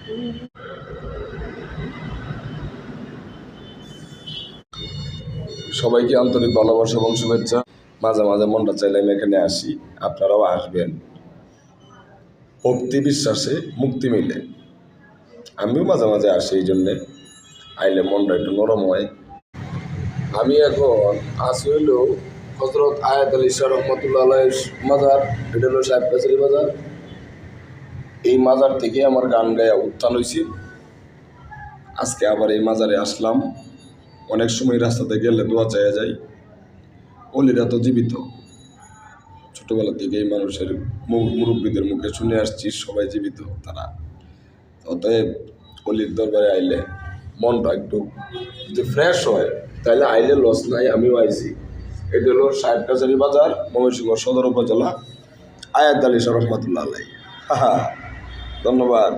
সবাইকে আন্তরিক ভালোবাসা এবং শুভেচ্ছা। মাঝে মাঝে মনটা চাইলে আমি এখানে আসি, আপনারাও আসবেন। ভক্তি বিশ্বাসে মুক্তি মিলে। আমিও মাঝে মাঝে আসি, এই জন্যে আইলে মনটা একটু নরম হয়। আমি এখন আসি হইল হজরত আয়াত আলী শাহ রহমতুল্লাহ আলাইহির মাজার। এটা হলো সাহেব কাছারি বাজার। এই মাজার থেকে আমার গান গায়া উত্থান হয়েছি। আজকে আবার এই মাজারে আসলাম। অনেক সময় রাস্তাতে গেলে দোয়া চাইয়া যায়। অলিরা তো জীবিত, ছোটবেলা থেকে এই মানুষের মুরব্বীদের মুখে শুনে আসছি সবাই জীবিত তারা। অতএব অলির দরবারে আইলে মনটা একটু যদি ফ্রেশ হয় তাহলে আইলে লস নাই। আমিও আইছি। এটা হলো সাহেব কাছারি বাজার, ময়মনসিংহ সদর উপজেলা, আয়াত আলী শাহ রহমতুল্লাহ আলাইহি। ধন্যবাদ।